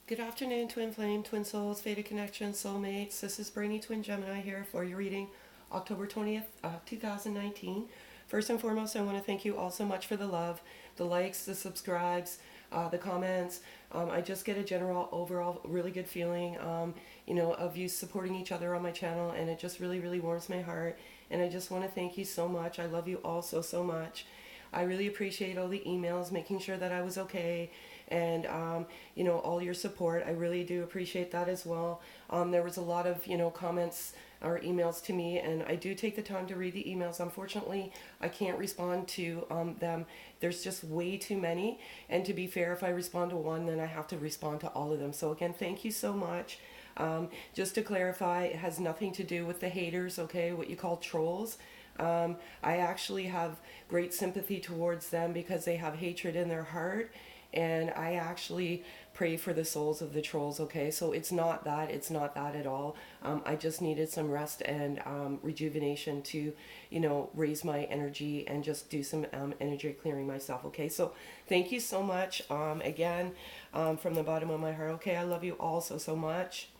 Good afternoon, Twin Flame, Twin Souls, Fated Connections, Soulmates. This is Brainy, Twin Gemini here for your reading, October 20th, 2019. First and foremost, I want to thank you all so much for the love, the likes, the subscribes, the comments. I just get a general, overall, really good feeling, of you supporting each other on my channel, and it just really, really warms my heart. And I just want to thank you so much. I love you all so, so much. I really appreciate all the emails, making sure that I was okay, and all your support. I really do appreciate that as well. There was a lot of comments or emails to me, and I do take the time to read the emails. Unfortunately, I can't respond to them. There's just way too many, and to be fair, if I respond to one, then I have to respond to all of them. So again, thank you so much. Just to clarify, it has nothing to do with the haters, okay, what you call trolls. I actually have great sympathy towards them because they have hatred in their heart, and I actually pray for the souls of the trolls, okay? So it's not that at all. I just needed some rest and rejuvenation to, raise my energy and just do some energy clearing myself, okay? So thank you so much, again, from the bottom of my heart, okay? I love you all so, so much.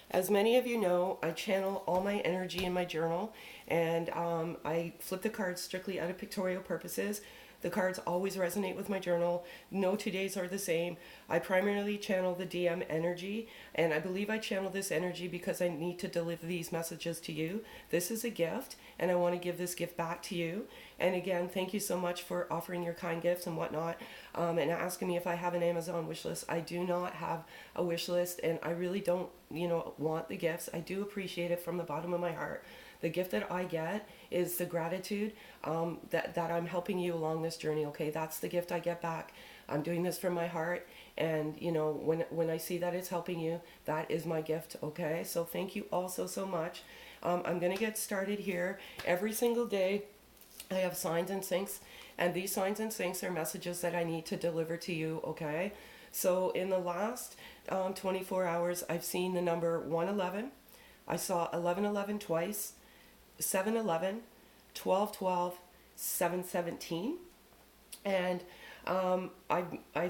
As many of you know, I channel all my energy in my journal, and I flip the cards strictly out of pictorial purposes. The cards always resonate with my journal. No 2 days are the same. I primarily channel the DM energy, and I believe I channel this energy because I need to deliver these messages to you. This is a gift, and I want to give this gift back to you. And again, thank you so much for offering your kind gifts and whatnot, and asking me if I have an Amazon wish list. I do not have a wish list, and I really don't, want the gifts. I do appreciate it from the bottom of my heart. The gift that I get is the gratitude that I'm helping you along this journey, okay? That's the gift I get back. I'm doing this from my heart, and, when I see that it's helping you, that is my gift, okay? So thank you all so much. I'm going to get started here. Every single day, I have signs and syncs, and these signs and syncs are messages that I need to deliver to you, okay? So in the last 24 hours, I've seen the number 111. I saw 1111 twice, 711, 1212, 717, and I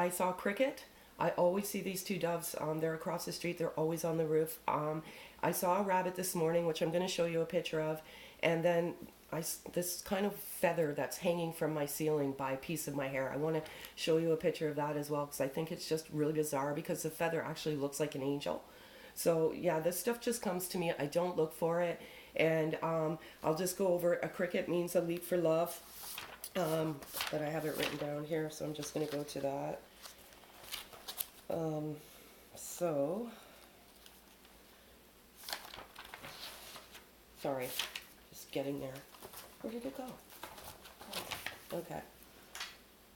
saw cricket. I always see these two doves. They're across the street. They're always on the roof. I saw a rabbit this morning, which I'm going to show you a picture of, and then this kind of feather that's hanging from my ceiling by a piece of my hair. I want to show you a picture of that as well, because I think it's just really bizarre because the feather actually looks like an angel. So yeah, this stuff just comes to me. I don't look for it. And I'll just go over. A cricket means a leap for love. But I have it written down here, so I'm just going to go to that. So, sorry, just getting there. Where did it go? Okay.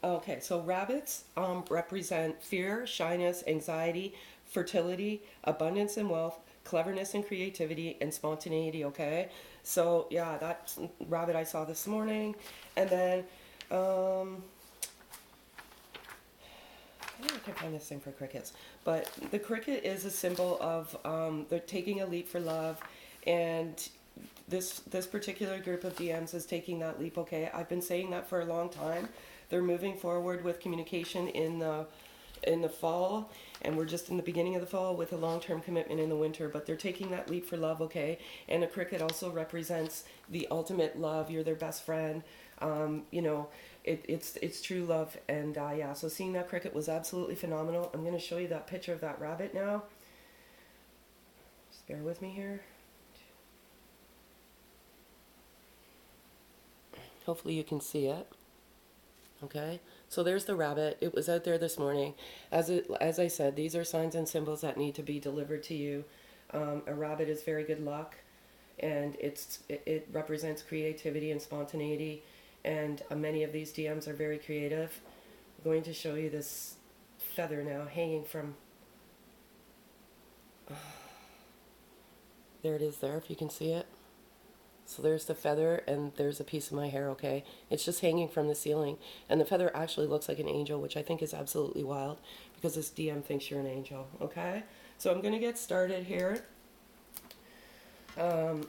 Okay, so rabbits represent fear, shyness, anxiety, fertility, abundance and wealth, cleverness and creativity, and spontaneity, okay? So, yeah, that rabbit I saw this morning. And then, I don't know if I can find this thing for crickets. But the cricket is a symbol of they're taking a leap for love. And this particular group of DMs is taking that leap, okay? I've been saying that for a long time. They're moving forward with communication in the fall, and we're just in the beginning of the fall with a long-term commitment in the winter, but they're taking that leap for love, okay? And a cricket also represents the ultimate love. You're their best friend. It's true love. And yeah, so seeing that cricket was absolutely phenomenal. I'm going to show you that picture of that rabbit now. Just bear with me here. Hopefully you can see it. Okay, so there's the rabbit. It was out there this morning. As I said, these are signs and symbols that need to be delivered to you. A rabbit is very good luck, and it represents creativity and spontaneity, and many of these DMs are very creative. I'm going to show you this feather now hanging from... there it is there, if you can see it. So there's the feather, and there's a piece of my hair, okay? It's just hanging from the ceiling. And the feather actually looks like an angel, which I think is absolutely wild, because this DM thinks you're an angel, okay? So I'm going to get started here. And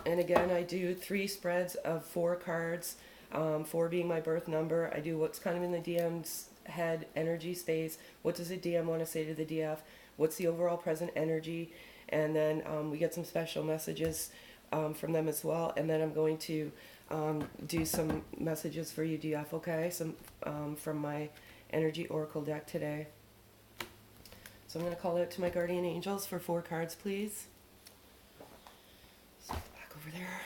again, I do 3 spreads of 4 cards, 4 being my birth number. I do what's kind of in the DM's head energy space. What does the DM want to say to the DF? What's the overall present energy? And then we get some special messages from them as well. And then I'm going to do some messages for you, DF, okay? Some from my energy oracle deck today. So I'm going to call out to my guardian angels for 4 cards, please. So back over there.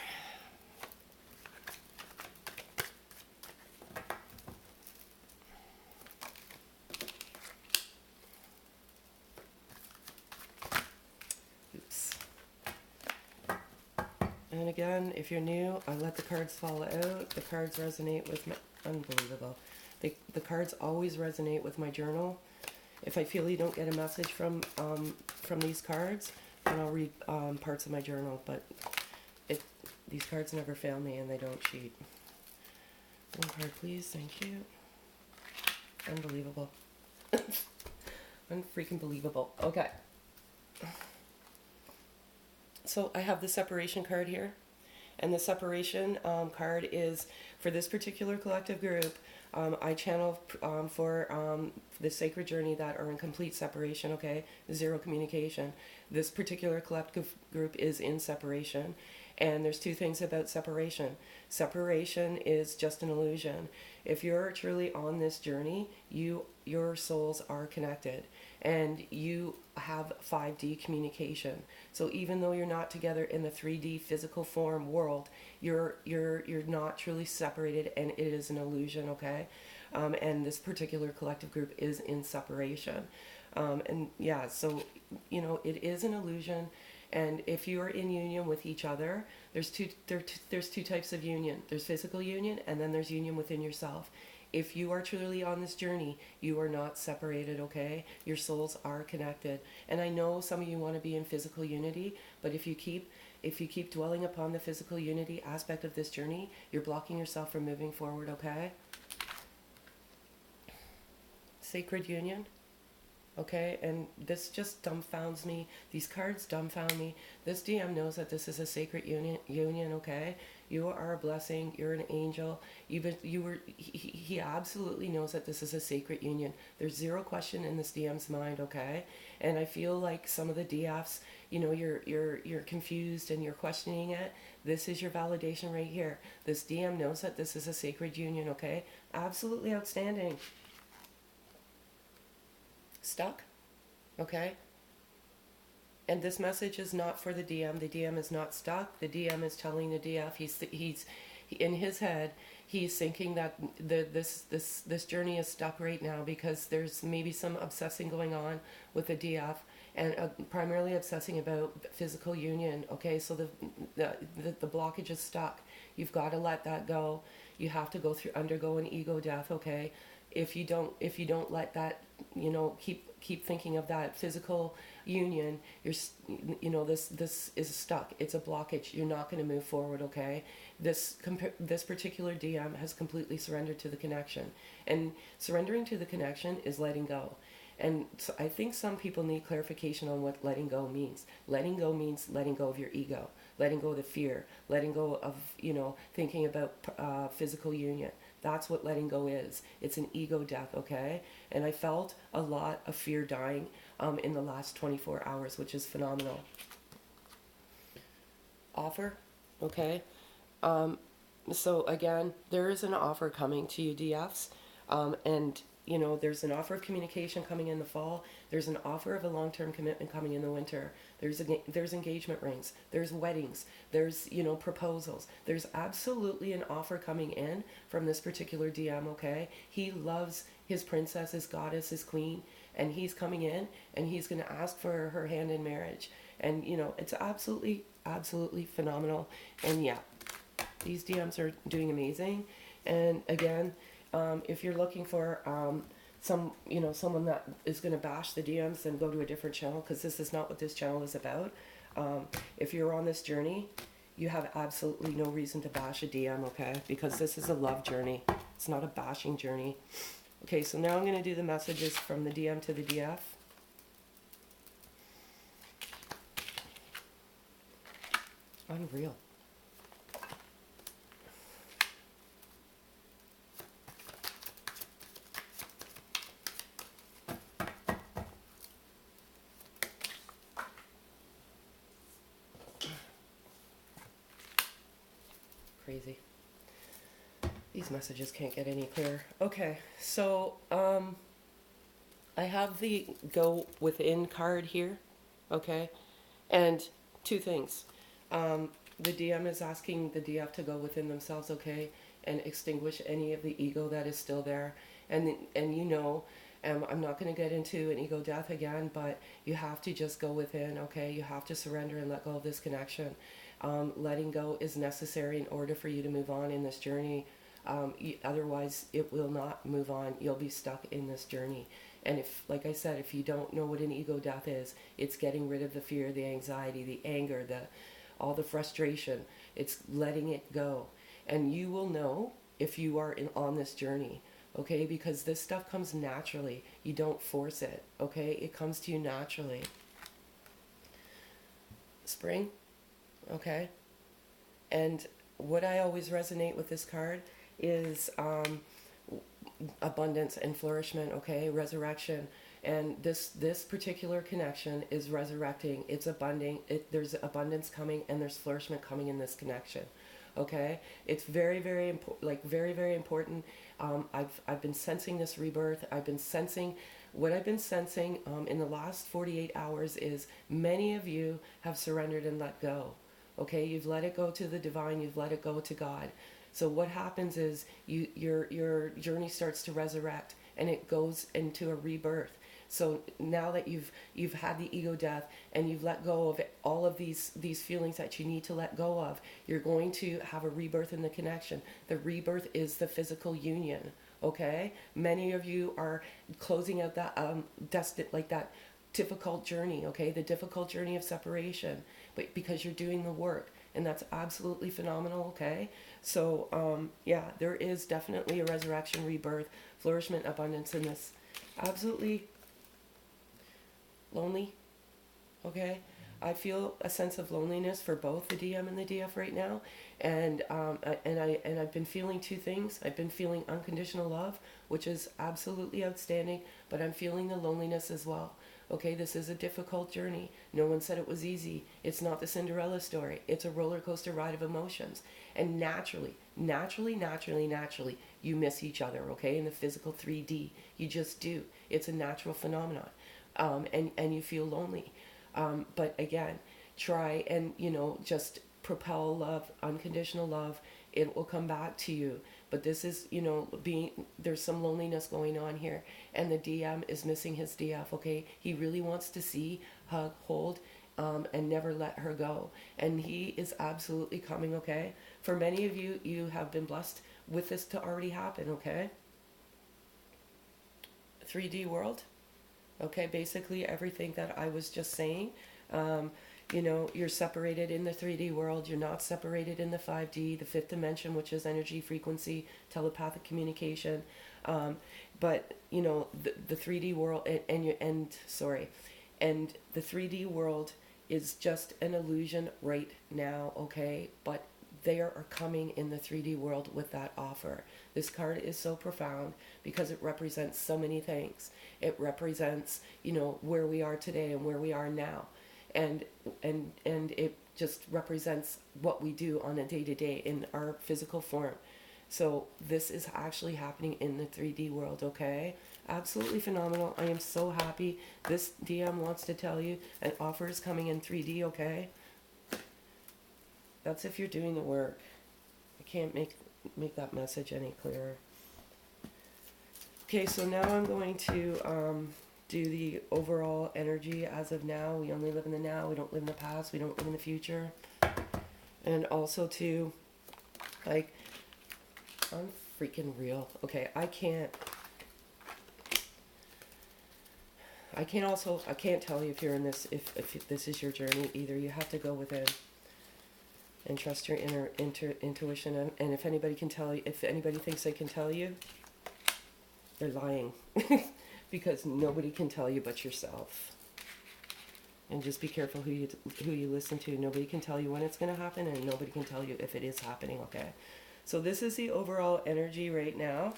Oops. And again, if you're new, I let the cards fall out. The cards resonate with my... Unbelievable. The cards always resonate with my journal. If I feel you don't get a message from these cards, then I'll read parts of my journal. But these cards never fail me, and they don't cheat. 1 card, please. Thank you. Unbelievable. Unfreaking believable. Okay. So I have the separation card here. And the separation card is for this particular collective group. I channel for the sacred journey that are in complete separation, okay? 0 communication. This particular collective group is in separation. And there's 2 things about separation. Separation is just an illusion. If you're truly on this journey, your souls are connected. And you have 5D communication. So even though you're not together in the 3D physical form world, you're not truly separated, and it is an illusion, okay? And this particular collective group is in separation. And yeah, so, you know, it is an illusion. And if you are in union with each other, there's two types of union. There's physical union, and then there's union within yourself. If you are truly on this journey, you are not separated, okay? Your souls are connected. And I know some of you want to be in physical unity, but if you keep dwelling upon the physical unity aspect of this journey, you're blocking yourself from moving forward, okay? Sacred union. Okay, and this just dumbfounds me. These cards dumbfound me. This DM knows that this is a sacred union, okay? You are a blessing. You're an angel. He absolutely knows that this is a sacred union. There's 0 question in this DM's mind, okay? And I feel like some of the DFs, you know, you're confused and you're questioning it. This is your validation right here. This DM knows that this is a sacred union, okay? Absolutely outstanding. Stuck, okay? And this message is not for the DM. The DM is not stuck. The DM is telling the DF he's in his head. He's thinking that this journey is stuck right now because there's maybe some obsessing going on with the DF, and primarily obsessing about physical union. Okay, so the blockage is stuck. You've got to let that go. You have to undergo an ego death. Okay. If you don't let that, you know, keep thinking of that physical union, this is stuck. It's a blockage. You're not going to move forward, okay? This particular DM has completely surrendered to the connection, and surrendering to the connection is letting go. And so I think some people need clarification on what letting go means. Letting go means letting go of your ego, letting go of the fear, letting go of, you know, thinking about physical union. That's what letting go is. It's an ego death, okay? And I felt a lot of fear dying in the last 24 hours, which is phenomenal. Offer, okay? So again, there is an offer coming to you, DFs, and you know, there's an offer of communication coming in the fall. There's an offer of a long-term commitment coming in the winter. There's engagement rings. There's weddings. There's, you know, proposals. There's absolutely an offer coming in from this particular DM, okay? He loves his princess, his goddess, his queen, and he's coming in and he's going to ask for her hand in marriage. And, you know, it's absolutely, absolutely phenomenal. And yeah, these DMs are doing amazing. And again, if you're looking for someone that is going to bash the DMs, then go to a different channel, because this is not what this channel is about. If you're on this journey, you have absolutely no reason to bash a DM, okay? Because this is a love journey. It's not a bashing journey. Okay, so now I'm going to do the messages from the DM to the DF. Unreal. Crazy. These messages can't get any clearer. Okay, so I have the go within card here. Okay, and two things. The DM is asking the DF to go within themselves, okay, and extinguish any of the ego that is still there. And you know, I'm not going to get into an ego death again, but you have to just go within, okay? You have to surrender and let go of this connection. Letting go is necessary in order for you to move on in this journey. Otherwise, it will not move on. You'll be stuck in this journey. And if, like I said, if you don't know what an ego death is, it's getting rid of the fear, the anxiety, the anger, all the frustration. It's letting it go. And you will know if you are on this journey, okay? Because this stuff comes naturally. You don't force it, okay? It comes to you naturally. Spring, okay? And what I always resonate with this card is abundance and flourishment, okay? Resurrection. And this particular connection is resurrecting. It's abundant. There's abundance coming and there's flourishment coming in this connection. Okay, it's very, very important. Like very, very important. I've been sensing this rebirth. I've been sensing in the last 48 hours is many of you have surrendered and let go. Okay, you've let it go to the divine. You've let it go to God. So what happens is your journey starts to resurrect and it goes into a rebirth. So now that you've had the ego death and you've let go of all of these feelings that you need to let go of, you're going to have a rebirth in the connection. The rebirth is the physical union. Okay, many of you are closing out that that difficult journey. Okay, the difficult journey of separation, but because you're doing the work. And that's absolutely phenomenal, okay? So, yeah, there is definitely a resurrection, rebirth, flourishment, abundance in this. Absolutely lonely, okay? I feel a sense of loneliness for both the DM and the DF right now. And I've been feeling two things. I've been feeling unconditional love, which is absolutely outstanding, but I'm feeling the loneliness as well. Okay, this is a difficult journey. No one said it was easy. It's not the Cinderella story. It's a roller coaster ride of emotions. And naturally, you miss each other, okay, in the physical 3D. You just do. It's a natural phenomenon. And you feel lonely. But again, try and, just propel love, unconditional love. It will come back to you. But this is, there's some loneliness going on here. And the DM is missing his DF, okay? He really wants to see, hug, hold, and never let her go. And he is absolutely coming, okay? For many of you, you have been blessed with this to already happen, okay? 3D world, okay? Basically everything that I was just saying. You're separated in the 3D world. You're not separated in the 5D, the fifth dimension, which is energy, frequency, telepathic communication. But the 3D world and the 3D world is just an illusion right now, okay? But they are coming in the 3D world with that offer. This card is so profound because it represents so many things. It represents, where we are today and where we are now. And it just represents what we do on a day-to-day in our physical form. So this is actually happening in the 3D world, okay? Absolutely phenomenal. I am so happy. This DM wants to tell you an offer is coming in 3D, okay? That's if you're doing the work. I can't make that message any clearer. Okay, so now I'm going to do the overall energy as of now. We only live in the now. We don't live in the past. We don't live in the future. And also to, I'm freaking real. Okay, I can't tell you if you're in this, if this is your journey either. You have to go within and trust your inner intuition. And if anybody thinks they can tell you, they're lying. Because nobody can tell you but yourself. And just be careful who you listen to. Nobody can tell you when it's going to happen, and nobody can tell you if it is happening, okay? So this is the overall energy right now.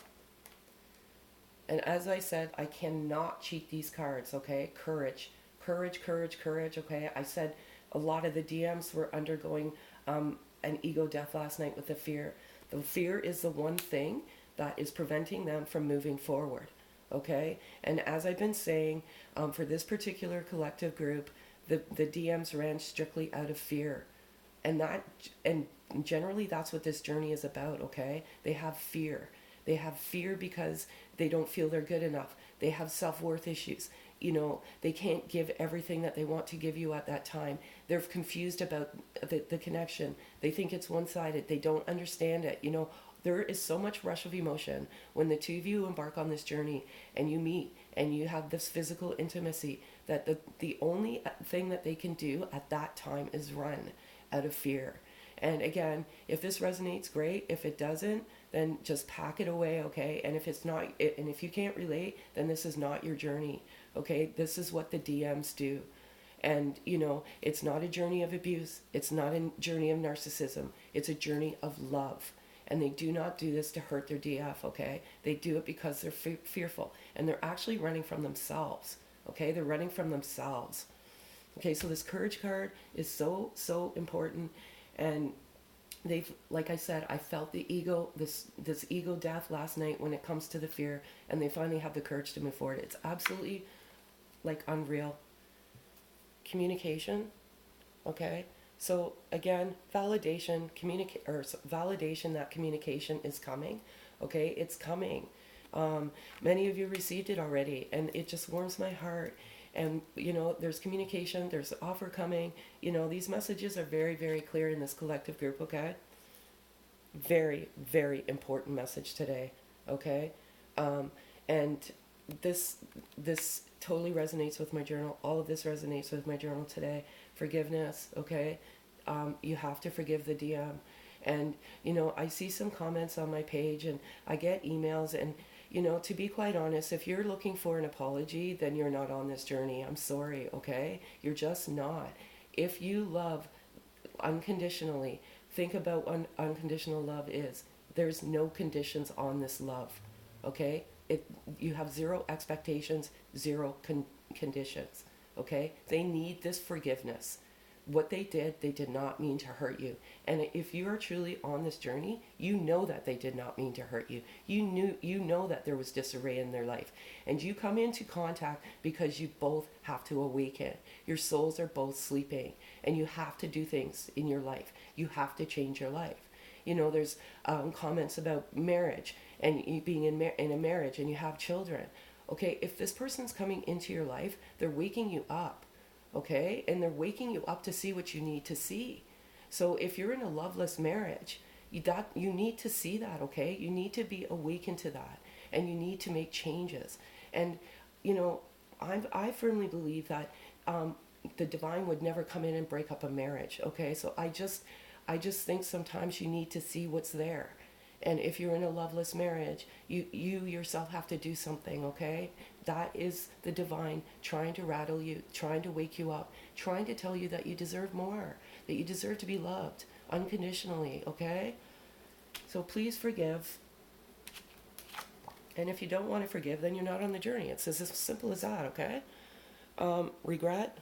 And as I said, I cannot cheat these cards, okay? Courage, okay? I said a lot of the DMs were undergoing an ego death last night with the fear. The fear is the one thing that is preventing them from moving forward. Okay? And as I've been saying, for this particular collective group, the DMs ran strictly out of fear. And generally that's what this journey is about, okay? They have fear. They have fear because they don't feel they're good enough. They have self-worth issues. You know, they can't give everything that they want to give you at that time. They're confused about the connection. They think it's one-sided. They don't understand it. You know, there is so much rush of emotion when the two of you embark on this journey and you meet and you have this physical intimacy that the only thing that they can do at that time is run out of fear. And again, if this resonates, great. If it doesn't, then just pack it away, okay? And if it's not, and if you can't relate, then this is not your journey, okay? This is what the DMs do. And, you know, it's not a journey of abuse. It's not a journey of narcissism. It's a journey of love. And they do not do this to hurt their DF, okay? They do it because they're fearful. And they're actually running from themselves, okay? They're running from themselves. Okay, so this courage card is so, so important. And they've, like I said, I felt the ego, this ego death last night when it comes to the fear, and they finally have the courage to move forward. It's absolutely like unreal. Communication, okay? So again, validation, validation that communication is coming, okay? It's coming. Many of you received it already, and it just warms my heart. And, you know, there's communication, there's offer coming. You know, these messages are very, very clear in this collective group, okay? Very, very important message today, okay? And this totally resonates with my journal. All of this resonates with my journal today. Forgiveness, okay? You have to forgive the DM. And, you know, I see some comments on my page and I get emails and, you know, to be quite honest, if you're looking for an apology, then you're not on this journey. I'm sorry, okay? You're just not. If you love unconditionally, think about what unconditional love is. There's no conditions on this love, okay? You have zero expectations, zero conditions, okay? They need this forgiveness. What they did not mean to hurt you. And if you are truly on this journey, you know that they did not mean to hurt you. You know that there was disarray in their life. And you come into contact because you both have to awaken. Your souls are both sleeping. And you have to do things in your life. You have to change your life. You know, there's comments about marriage and you being in a marriage and you have children. Okay, if this person's coming into your life, they're waking you up. Okay, and they're waking you up to see what you need to see. So if you're in a loveless marriage, you need to see that, okay? You need to be awakened to that, and you need to make changes. And, you know, I firmly believe that the divine would never come in and break up a marriage, okay? So I just think sometimes you need to see what's there. And if you're in a loveless marriage, you yourself have to do something, okay? That is the divine trying to rattle you, trying to wake you up, trying to tell you that you deserve more, that you deserve to be loved unconditionally, okay? So please forgive. And if you don't want to forgive, then you're not on the journey. It's as simple as that, okay? Regret,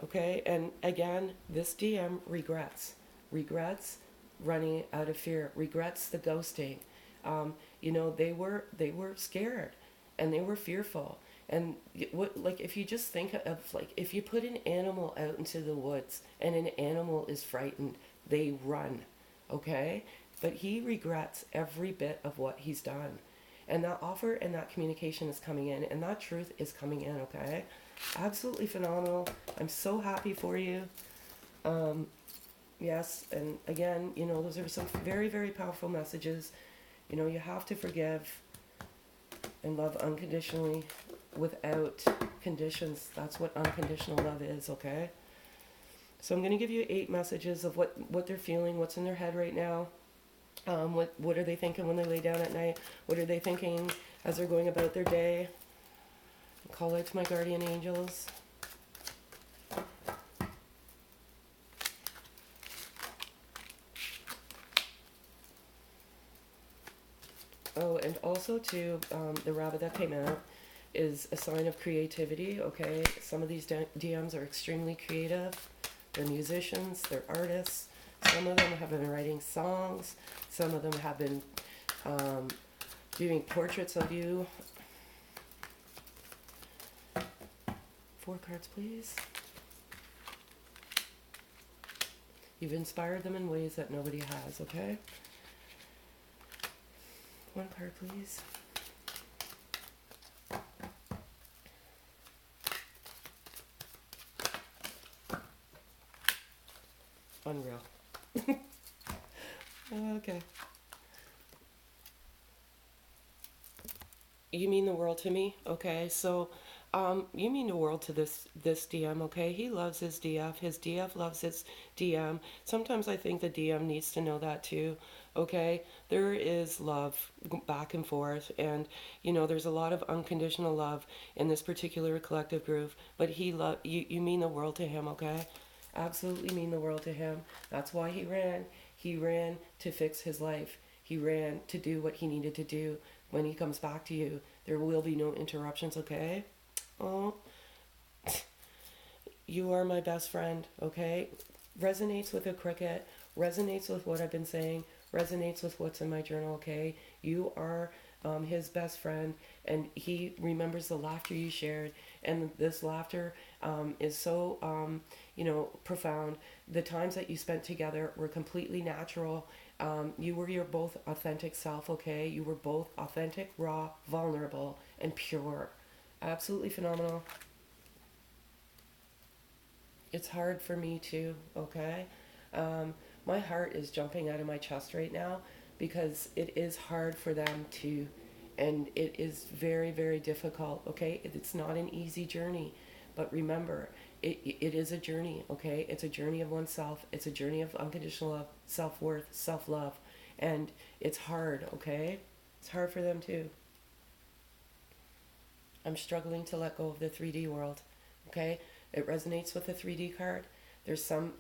okay? And again, this DM regrets. Regrets running out of fear, regrets the ghosting. You know, they were scared and they were fearful. And like, if you just think of, like, if you put an animal out into the woods and an animal is frightened, they run, okay? But he regrets every bit of what he's done. And that offer and that communication is coming in, and that truth is coming in, okay? Absolutely phenomenal. I'm so happy for you. Yes, and again, you know, those are some very, very powerful messages. You know, you have to forgive and love unconditionally without conditions. That's what unconditional love is, okay? So I'm going to give you 8 messages of what they're feeling, what's in their head right now. What are they thinking when they lay down at night? What are they thinking as they're going about their day? Call out to my guardian angels. Oh, and also too, the rabbit that came out is a sign of creativity, okay? Some of these DMs are extremely creative. They're musicians, they're artists. Some of them have been writing songs. Some of them have been um, doing portraits of you. 4 cards, please. You've inspired them in ways that nobody has, okay? 1 card, please. Unreal. Okay. You mean the world to me, okay? So, you mean the world to this DM, okay? He loves his DF. His DF loves his DM. Sometimes I think the DM needs to know that too, okay? There is love back and forth, and there's a lot of unconditional love in this particular collective group. But you. You mean the world to him, okay? Absolutely mean the world to him. That's why he ran. He ran to fix his life. He ran to do what he needed to do. When he comes back to you, there will be no interruptions, okay? Oh, you are my best friend, okay? Resonates with a cricket, resonates with what I've been saying, resonates with what's in my journal, okay? You are his best friend, and he remembers the laughter you shared, and this laughter is so, profound. The times that you spent together were completely natural. You were your both authentic self, okay? You were both authentic, raw, vulnerable, and pure. Absolutely phenomenal. It's hard for me too, okay? My heart is jumping out of my chest right now because it is hard for them to, and it is very, very difficult, okay? It's not an easy journey, but remember, it is a journey, okay? It's a journey of oneself, it's a journey of unconditional love, self worth, self love, and it's hard, okay? It's hard for them too. I'm struggling to let go of the 3D world. Okay? It resonates with the 3D card. There's some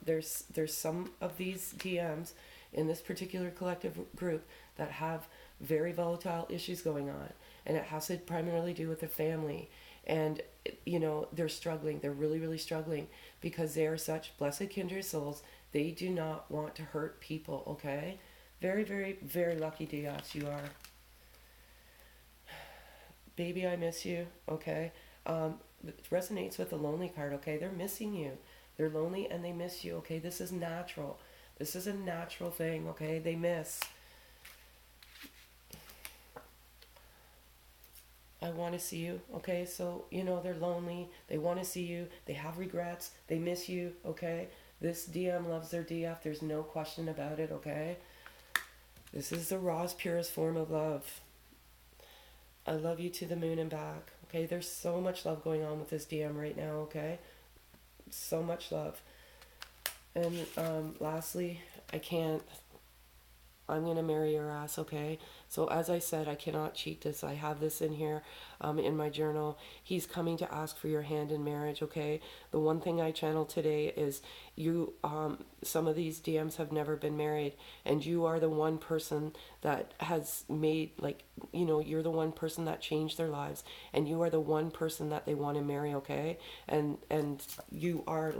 of these DMs in this particular collective group that have very volatile issues going on, and it has to primarily do with the family. And they're struggling. They're really, really struggling because they are such blessed kindred souls. They do not want to hurt people, okay? Very, very, very lucky DFs you are. Baby, I miss you, okay? It resonates with the lonely card, okay? They're missing you. They're lonely and they miss you, okay? This is natural. This is a natural thing, okay? They miss. I want to see you, okay? So, they're lonely. They want to see you. They have regrets. They miss you, okay? This DM loves their DF. There's no question about it, okay? This is the rawest, purest form of love. I love you to the moon and back. Okay, there's so much love going on with this DM right now, okay? So much love. And lastly, I'm going to marry your ass, okay? So as I said, I cannot cheat this. I have this in here in my journal. He's coming to ask for your hand in marriage, okay? The one thing I channeled today is some of these DMs have never been married, and you are the one person that has made, you're the one person that changed their lives, and you are the one person that they want to marry, okay? And you are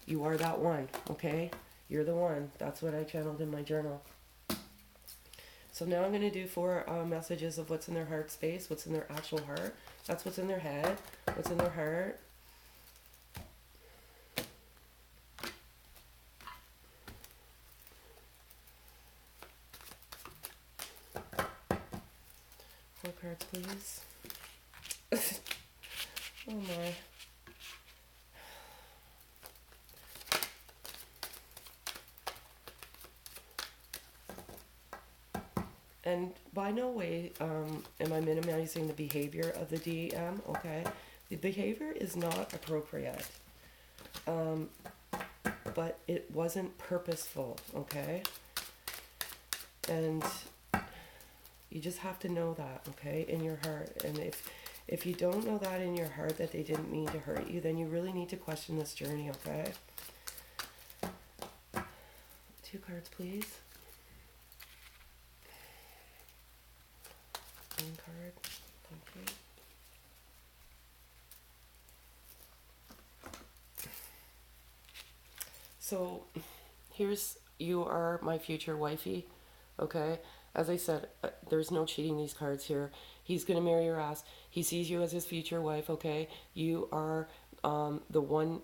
you are that one, okay? You're the one. That's what I channeled in my journal. So now I'm going to do 4 messages of what's in their heart space, what's in their actual heart. That's what's in their head, what's in their heart. Four cards, please. Oh my. And by no way am I minimizing the behavior of the DM, okay? The behavior is not appropriate. But it wasn't purposeful, okay? And you just have to know that, okay, in your heart. And if you don't know that in your heart that they didn't mean to hurt you, then you really need to question this journey, okay? 2 cards, please. 1 card. Thank you. So here's You are my future wifey, okay? As I said, there's no cheating these cards here. He's gonna marry your ass. He sees you as his future wife, okay? You are the one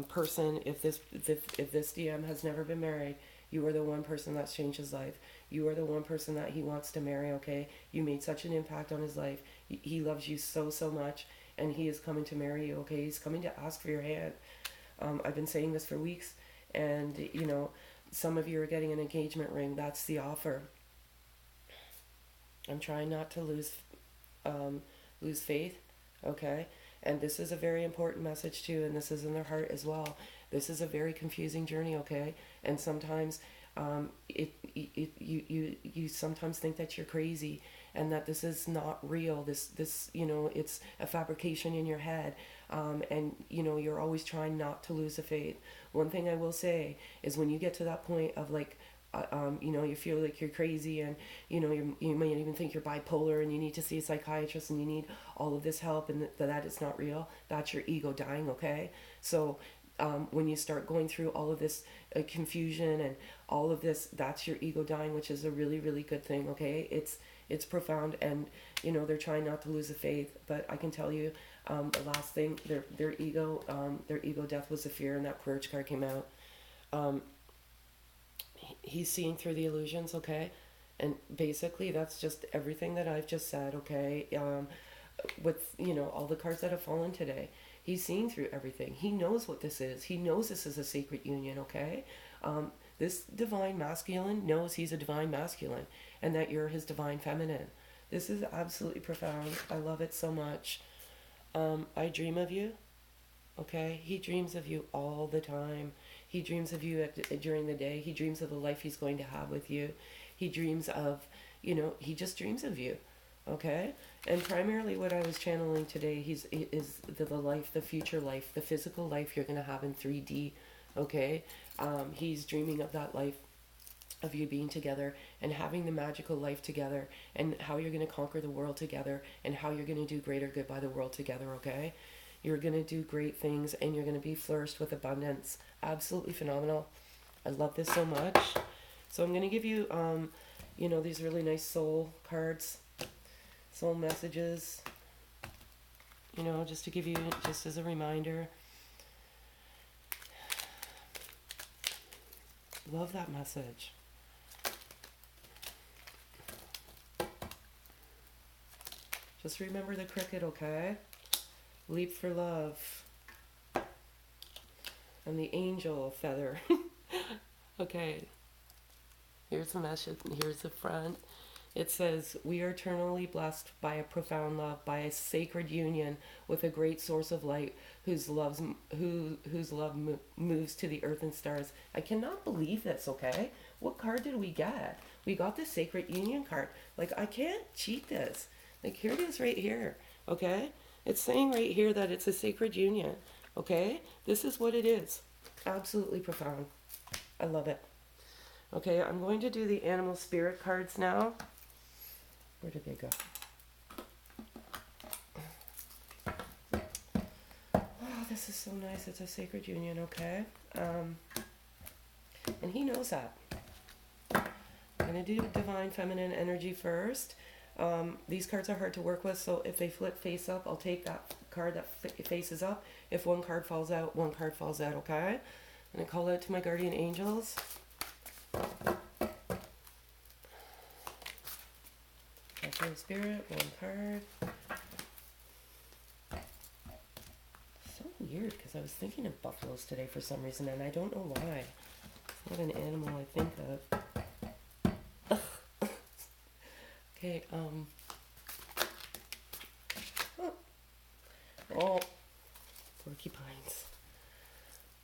person. If this DM has never been married, you are the one person that's changed his life. You are the one person that he wants to marry, okay? You made such an impact on his life. He loves you so, so much, and he is coming to marry you, okay? He's coming to ask for your hand. I've been saying this for weeks, and you know, some of you are getting an engagement ring. That's the offer. I'm trying not to lose faith, okay? And this is a very important message too, and this is in their heart as well. This is a very confusing journey, okay? And sometimes you sometimes think that you're crazy and that this is not real. This you know, it's a fabrication in your head, and you know, you're always trying not to lose the faith. One thing I will say is when you get to that point of like you know, you feel like you're crazy, and you know, you may even think you're bipolar and you need to see a psychiatrist and you need all of this help, and that it's not real. That's your ego dying, okay? So when you start going through all of this confusion and all of this, that's your ego dying, which is a really, really good thing, okay? It's profound, and you know, they're trying not to lose the faith, but I can tell you, the last thing, their ego death was the fear, and that courage card came out. um, he's seeing through the illusions, okay? And basically that's just everything that I've just said, okay? With, you know, all the cards that have fallen today, he's seeing through everything. He knows what this is. He knows this is a sacred union, okay? This divine masculine knows he's a divine masculine and that you're his divine feminine. This is absolutely profound. I love it so much. I dream of you, okay? He dreams of you all the time. He dreams of you during the day. He dreams of the life he's going to have with you. He dreams of, you know, he just dreams of you, okay? And primarily what I was channeling today is the life, the future life, the physical life you're going to have in 3D, okay? He's dreaming of that life, of you being together and having the magical life together, and how you're going to conquer the world together, and how you're going to do greater good by the world together, okay? You're going to do great things, and you're going to be flourished with abundance. Absolutely phenomenal. I love this so much. So I'm going to give you, you know, these really nice soul cards, soul messages, you know, just to give you, just as a reminder. Love that message. Just remember the cricket, okay? Leap for love. And the angel feather. Okay. Here's the message. Here's the front. It says, we are eternally blessed by a profound love, by a sacred union with a great source of light whose love moves to the earth and stars. I cannot believe this, okay? What card did we get? We got the sacred union card. Like, I can't cheat this. Like, here it is right here, okay? It's saying right here that it's a sacred union, okay? This is what it is. Absolutely profound. I love it. Okay, I'm going to do the animal spirit cards now. Where did they go? Oh, this is so nice. It's a sacred union, okay? And he knows that. I'm going to do divine feminine energy first. These cards are hard to work with, so if they flip face up, I'll take that card that faces up. If one card falls out, one card falls out, okay? I'm going to call out to my guardian angels. Buffalo Spirit, one card. So weird, because I was thinking of buffaloes today for some reason, and I don't know why. It's not an animal I think of. Okay, oh, porcupines.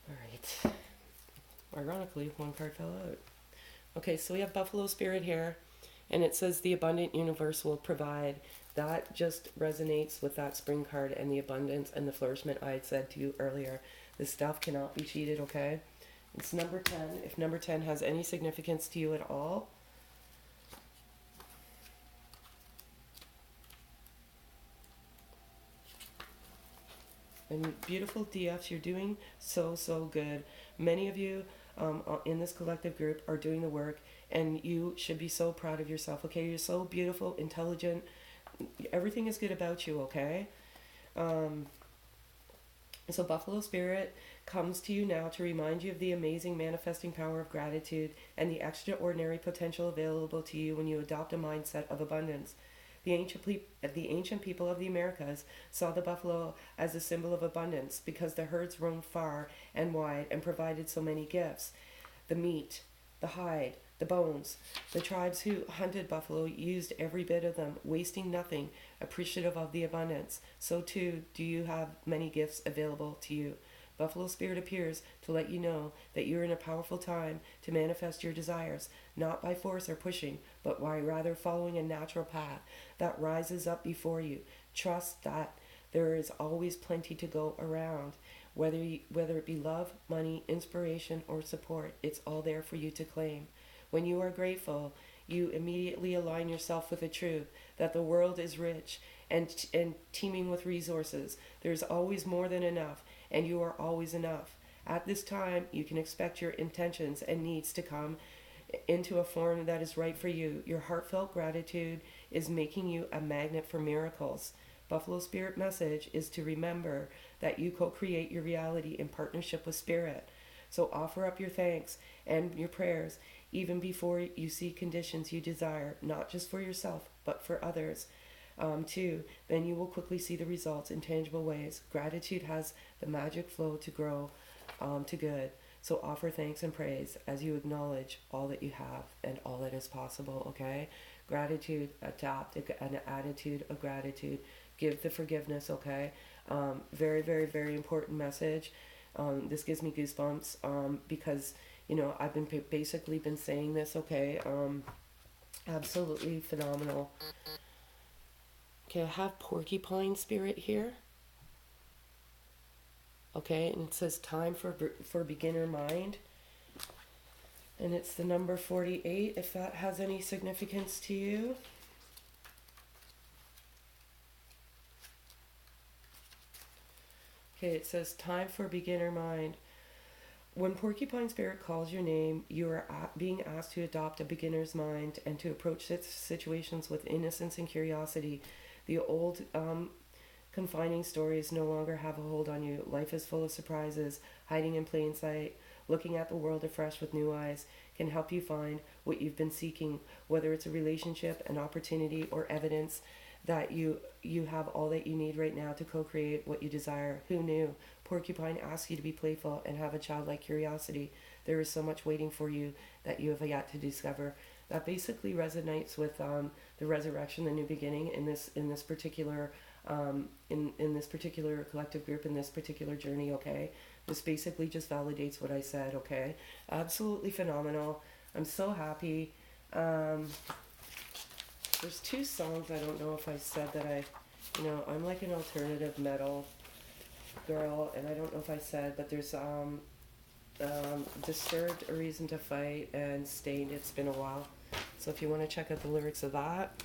Alright. Ironically, one card fell out. Okay, so we have Buffalo Spirit here, and it says the abundant universe will provide. That just resonates with that spring card and the abundance and the flourishment I had said to you earlier. This stuff cannot be cheated, okay? It's number 10. If number 10 has any significance to you at all, and beautiful DFs, you're doing so good. Many of you in this collective group are doing the work, and you should be so proud of yourself, okay? You're so beautiful, intelligent. Everything is good about you, okay? Um, so Buffalo Spirit comes to you now to remind you of the amazing manifesting power of gratitude and the extraordinary potential available to you when you adopt a mindset of abundance. The ancient people of the Americas saw the buffalo as a symbol of abundance because the herds roamed far and wide and provided so many gifts. The meat, the hide, the bones. The tribes who hunted buffalo used every bit of them, wasting nothing, appreciative of the abundance. So too do you have many gifts available to you. Buffalo Spirit appears to let you know that you're in a powerful time to manifest your desires, not by force or pushing, but by rather following a natural path that rises up before you. Trust that there is always plenty to go around. Whether it be love, money, inspiration, or support, it's all there for you to claim. When you are grateful, you immediately align yourself with the truth that the world is rich and teeming with resources. There's always more than enough, and you are always enough. At this time, you can expect your intentions and needs to come into a form that is right for you. Your heartfelt gratitude is making you a magnet for miracles. Buffalo Spirit message is to remember that you co-create your reality in partnership with Spirit. So offer up your thanks and your prayers even before you see conditions you desire, not just for yourself, but for others too. Then you will quickly see the results in tangible ways. Gratitude has the magic flow to grow to good. So offer thanks and praise as you acknowledge all that you have and all that is possible, okay? Gratitude, adopt an attitude of gratitude. Give the forgiveness, okay? Very, very, very important message. This gives me goosebumps because, you know, I've been basically been saying this, okay? Absolutely phenomenal. Okay, I have Porcupine Spirit here. Okay, and it says time for beginner mind. And it's the number 48, if that has any significance to you. Okay, it says time for beginner mind. When Porcupine Spirit calls your name, you are being asked to adopt a beginner's mind and to approach situations with innocence and curiosity. The old confining stories no longer have a hold on you. Life is full of surprises, hiding in plain sight. Looking at the world afresh with new eyes can help you find what you've been seeking, whether it's a relationship, an opportunity, or evidence that you have all that you need right now to co-create what you desire. Who knew? Porcupine asks you to be playful and have a childlike curiosity. There is so much waiting for you that you have yet to discover. That basically resonates with the resurrection, the new beginning in this particular in this particular collective group, in this particular journey, okay? This basically just validates what I said, okay? Absolutely phenomenal. I'm so happy. There's two songs I don't know if I said that I'm like an alternative metal girl, and I don't know if I said, but there's Disturbed, A Reason to Fight, and Stained, It's Been a While. So if you want to check out the lyrics of that.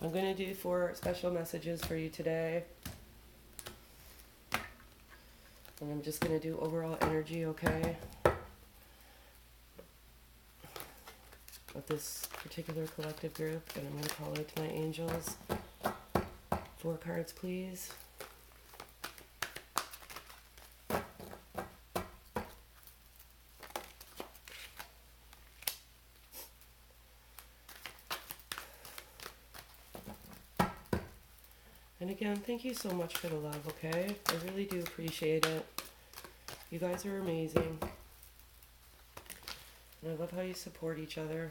I'm going to do 4 special messages for you today. And I'm just going to do overall energy, okay? Of this particular collective group. And I'm going to call out to my angels. 4 cards, please. And again, thank you so much for the love, okay? I really do appreciate it. You guys are amazing. And I love how you support each other.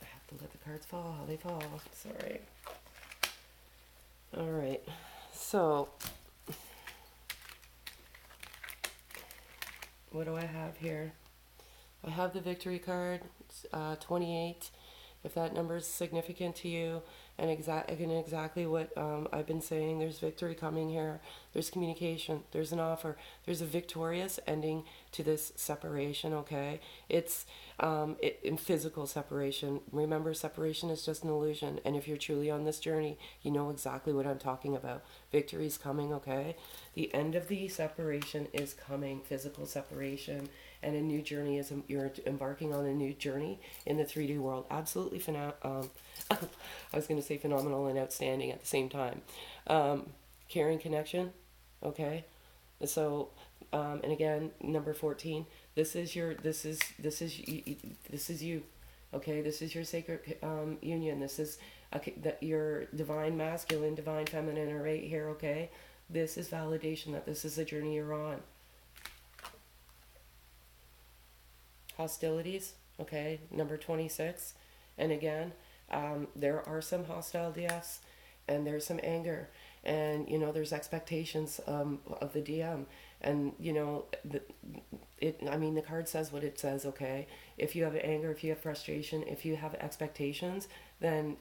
I have to let the cards fall how they fall. Sorry. Alright. So, what do I have here? I have the victory card, 28. If that number is significant to you, and exactly what I've been saying, there's victory coming here. There's communication. There's an offer. There's a victorious ending to this separation. Okay, it's in physical separation. Remember, separation is just an illusion. And if you're truly on this journey, you know exactly what I'm talking about. Victory is coming. Okay, the end of the separation is coming. Physical separation. And a new journey is you're embarking on a new journey in the 3D world. Absolutely I was going to say phenomenal and outstanding at the same time. Caring connection, okay. So, and again, number 14. This is you, okay. This is your sacred union. This is your divine masculine, divine feminine are right here, okay. This is validation that this is a journey you're on. Hostilities, okay, number 26. And again, there are some hostile DFs, and there's some anger, and there's expectations of the DM, and the card says what it says, okay. If you have anger, if you have frustration, if you have expectations, then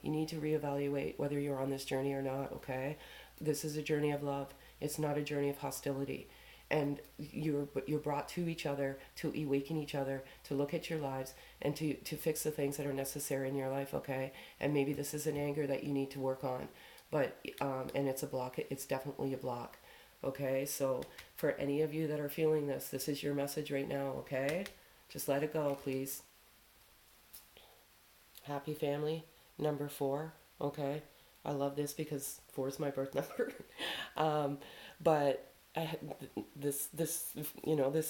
you need to reevaluate whether you're on this journey or not, okay. This is a journey of love. It's not a journey of hostility. And you're brought to each other to awaken each other, to look at your lives, and to fix the things that are necessary in your life, okay. And maybe this is an anger that you need to work on, but and it's a block. It's definitely a block, okay. So for any of you that are feeling this, this is your message right now, okay. Just let it go, please. Happy family, number 4, okay. I love this because 4 is my birth number. But this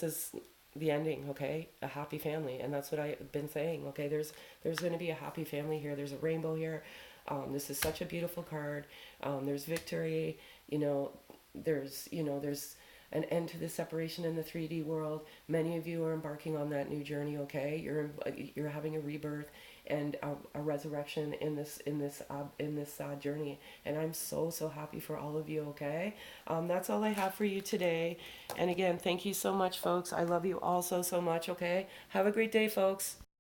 is the ending, okay. A happy family, and that's what I've been saying, okay. There's going to be a happy family here. There's a rainbow here. This is such a beautiful card. There's victory. There's an end to the separation in the 3D world. Many of you are embarking on that new journey, okay. You're having a rebirth and a resurrection in this journey, and I'm so happy for all of you, okay. That's all I have for you today, and again, thank you so much, folks. I love you all so much, okay. Have a great day, folks.